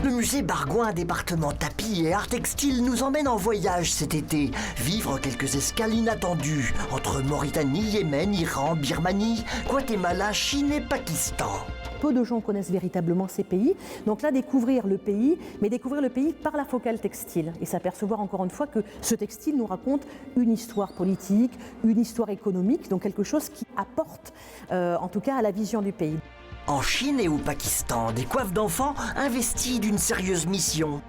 Le musée Bargouin, département tapis et art textile, nous emmène en voyage cet été, vivre quelques escales inattendues entre Mauritanie, Yémen, Iran, Birmanie, Guatemala, Chine et Pakistan. Peu de gens connaissent véritablement ces pays. Donc là, découvrir le pays, mais découvrir le pays par la focale textile. Et s'apercevoir encore une fois que ce textile nous raconte une histoire politique, une histoire économique, donc quelque chose qui apporte en tout cas à la vision du pays. En Chine et au Pakistan, des coiffes d'enfants investies d'une sérieuse mission.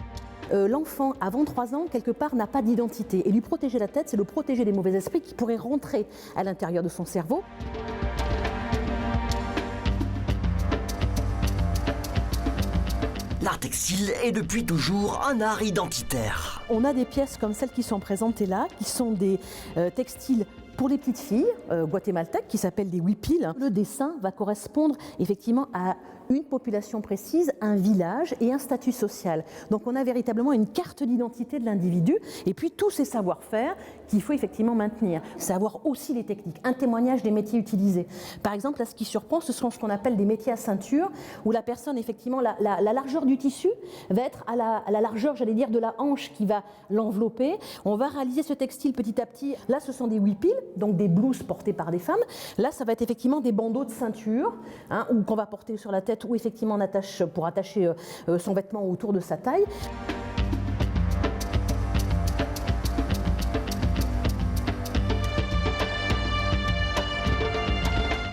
L'enfant, avant 3 ans, quelque part, n'a pas d'identité. Et lui protéger la tête, c'est le protéger des mauvais esprits qui pourraient rentrer à l'intérieur de son cerveau. L'art textile est depuis toujours un art identitaire. On a des pièces comme celles qui sont présentées là, qui sont des textiles pour les petites filles guatémaltèques qui s'appellent des huipiles. Le dessin va correspondre effectivement à une population précise, un village et un statut social. Donc on a véritablement une carte d'identité de l'individu et puis tous ces savoir-faire qu'il faut effectivement maintenir. Savoir aussi les techniques, un témoignage des métiers utilisés. Par exemple, là, ce qui surprend, ce sont ce qu'on appelle des métiers à ceinture, où la personne, effectivement, la largeur du tissu va être à la largeur, j'allais dire, de la hanche qui va l'envelopper. On va réaliser ce textile petit à petit. Là, ce sont des huipiles, donc des blouses portées par des femmes. Là, ça va être effectivement des bandeaux de ceinture, ou qu'on va porter sur la tête, ou effectivement on attache pour attacher son vêtement autour de sa taille.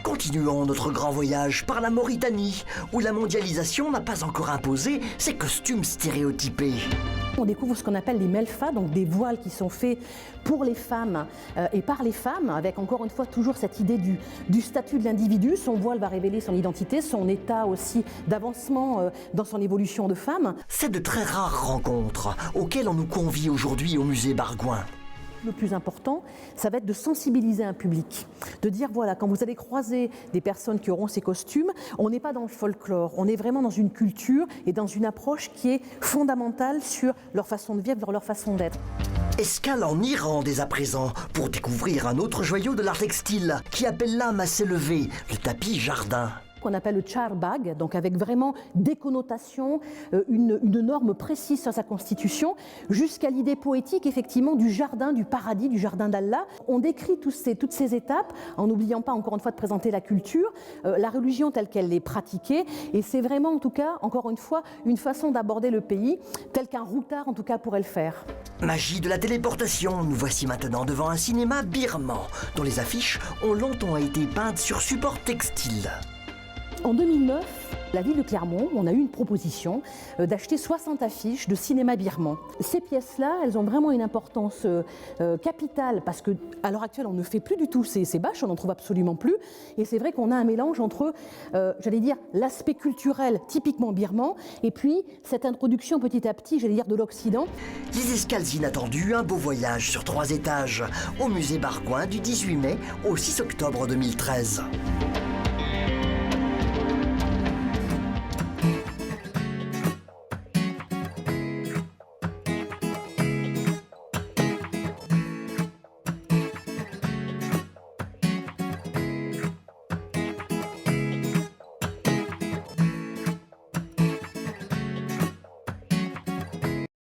Continuons notre grand voyage par la Mauritanie, où la mondialisation n'a pas encore imposé ses costumes stéréotypés. On découvre ce qu'on appelle les melfas, donc des voiles qui sont faits pour les femmes et par les femmes, avec encore une fois toujours cette idée du statut de l'individu. Son voile va révéler son identité, son état aussi d'avancement dans son évolution de femme. C'est de très rares rencontres auxquelles on nous convie aujourd'hui au musée Bargouin. Le plus important, ça va être de sensibiliser un public, de dire voilà, quand vous allez croiser des personnes qui auront ces costumes, on n'est pas dans le folklore, on est vraiment dans une culture et dans une approche qui est fondamentale sur leur façon de vivre, leur façon d'être. Escale en Iran dès à présent pour découvrir un autre joyau de l'art textile qui appelle l'âme à s'élever, le tapis jardin. Qu'on appelle le charbag, donc avec vraiment des connotations, une norme précise sur sa constitution, jusqu'à l'idée poétique effectivement du jardin, du paradis, du jardin d'Allah. On décrit toutes ces étapes en n'oubliant pas encore une fois de présenter la culture, la religion telle qu'elle est pratiquée, et c'est vraiment en tout cas, encore une fois, une façon d'aborder le pays tel qu'un routard en tout cas pourrait le faire. Magie de la téléportation, nous voici maintenant devant un cinéma birman, dont les affiches ont longtemps été peintes sur support textile. En 2009, la ville de Clermont, on a eu une proposition d'acheter 60 affiches de cinéma birman. Ces pièces-là, elles ont vraiment une importance capitale parce qu'à l'heure actuelle, on ne fait plus du tout ces bâches, on n'en trouve absolument plus. Et c'est vrai qu'on a un mélange entre, j'allais dire, l'aspect culturel typiquement birman et puis cette introduction petit à petit, j'allais dire, de l'Occident. Les escales inattendues, un beau voyage sur 3 étages au musée Bargouin du 18 mai au 6 octobre 2013.